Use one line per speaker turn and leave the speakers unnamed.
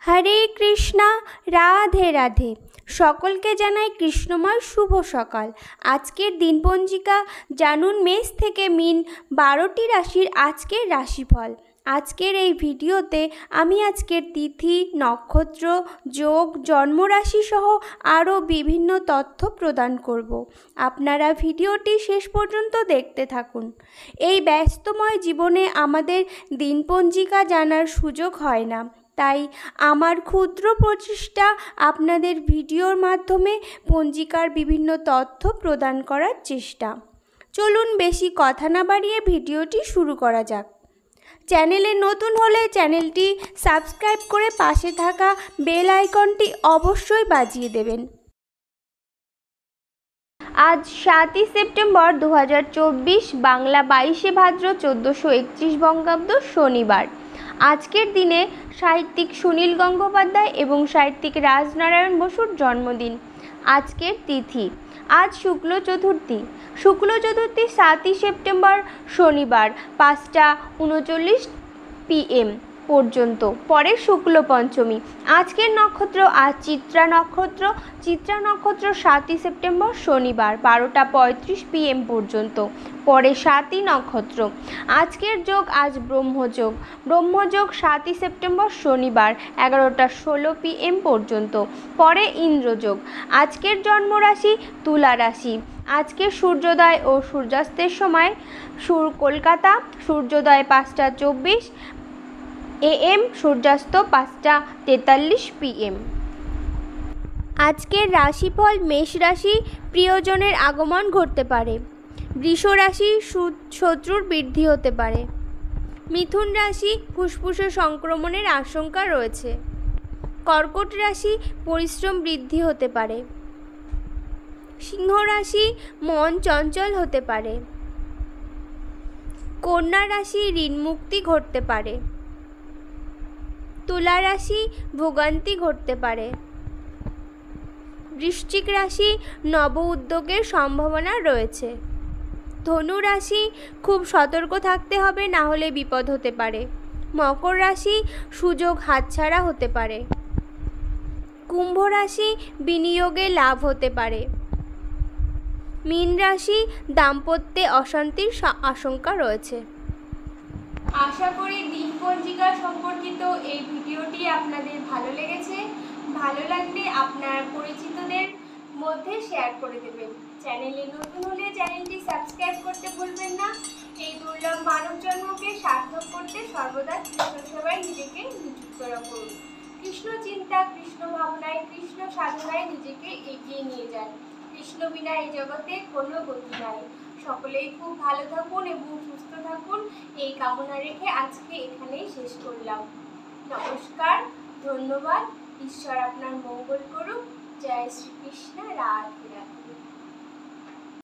হরে কৃষ্ণা, রাধে রাধে। সকলকে জানাই কৃষ্ণময় শুভ সকাল। আজকের দিনপঞ্জিকা জানুন মেষ থেকে মিন 12টি রাশির আজকের রাশিফল। আজকের এই ভিডিওতে আমি আজকের তিথি, নক্ষত্র, যোগ, জন্মরাশি সহ আরও বিভিন্ন তথ্য প্রদান করব। আপনারা ভিডিওটি শেষ পর্যন্ত দেখতে থাকুন। এই ব্যস্তময় জীবনে আমাদের দিনপঞ্জিকা জানার সুযোগ হয় না, তাই আমার ক্ষুদ্র প্রচেষ্টা আপনাদের ভিডিওর মাধ্যমে পঞ্জিকার বিভিন্ন তথ্য প্রদান করার চেষ্টা। চলুন বেশি কথা না বাড়িয়ে ভিডিওটি শুরু করা যাক। চ্যানেলে নতুন হলে চ্যানেলটি সাবস্ক্রাইব করে পাশে থাকা বেল আইকনটি অবশ্যই বাজিয়ে দেবেন। আজ 7ই সেপ্টেম্বর 2024, বাংলা 22শে ভাদ্র 1431 বঙ্গাব্দ, শনিবার। আজকের দিনে সাহিত্যিক সুনীল গঙ্গোপাধ্যায় এবং সাহিত্যিক রাজনারায়ণ বসুর জন্মদিন। আজকের তিথি, আজ শুক্ল চতুর্থী। শুক্ল চতুর্থী 7ই সেপ্টেম্বর শনিবার 5টা 39 PM পর্যন্ত, পরে শুক্ল পঞ্চমী। আজকের নক্ষত্র, আজ চিত্রা নক্ষত্র। চিত্রা নক্ষত্র 7ই সেপ্টেম্বর শনিবার 12টা 35 PM পর্যন্ত, পরে 7ই নক্ষত্র। আজকের যোগ, আজ ব্রহ্মযোগ। ব্রহ্মযোগ 7ই সেপ্টেম্বর শনিবার 11টা 16 PM পর্যন্ত, পরে ইন্দ্রযোগ। আজকের জন্মরাশি তুলা রাশি। আজকে সূর্যোদয় ও সূর্যাস্তের সময় কলকাতা, সূর্যোদয় 5টা 24 AM, সূর্যাস্ত 5টা 43 PM। আজকের রাশিফল, মেষ রাশি, প্রিয়জনের আগমন ঘটতে পারে। বৃষ রাশি, শত্রুর বৃদ্ধি হতে পারে। মিথুন রাশি, ফুসফুসে সংক্রমণের আশঙ্কা রয়েছে। কর্কট রাশি, পরিশ্রম বৃদ্ধি হতে পারে। সিংহ রাশি, মন চঞ্চল হতে পারে। কন্যা রাশি, ঋণ মুক্তি ঘটতে পারে। তুলা রাশি, ভোগান্তি ঘটতে পারে। বৃশ্চিক রাশি, নব উদ্যোগের সম্ভাবনা রয়েছে। ধনু রাশি, খুব সতর্ক থাকতে হবে, না হলে বিপদ হতে পারে। মকর রাশি, সুযোগ হাতছাড়া হতে পারে। কুম্ভ রাশি, বিনিয়োগে লাভ হতে পারে। মীন রাশি, দাম্পত্যে অশান্তির আশঙ্কা রয়েছে। আশা করি দিনপঞ্জিকা সম্পর্কিত এই ভিডিওটি আপনাদের ভালো লেগেছে। ভালো লাগলে আপনার পরিচিতদের মধ্যে শেয়ার করে দেবেন। চ্যানেলে নতুন হলে চ্যানেলটি সাবস্ক্রাইব করতে ভুলবেন না। এই দুর্লভ মানব জন্মকে সার্থক করতে সর্বদা কৃষ্ণ সেবায় নিজেকে নিযুক্ত রাখুন। কৃষ্ণ চিন্তা, কৃষ্ণ ভাবনায়, কৃষ্ণ সাধনায় নিজেকে এগিয়ে নিয়ে যান। কৃষ্ণ বিনা এই জগতে কোনো গতি নাই। সকলেই খুব ভালো থাকুন এবং সুস্থ থাকুন, এই কামনা রেখে আজকে এখানেই শেষ করলাম। নমস্কার, ধন্যবাদ। ঈশ্বর আপনার মঙ্গল করুক। জয় শ্রীকৃষ্ণ, রাধে রাধে।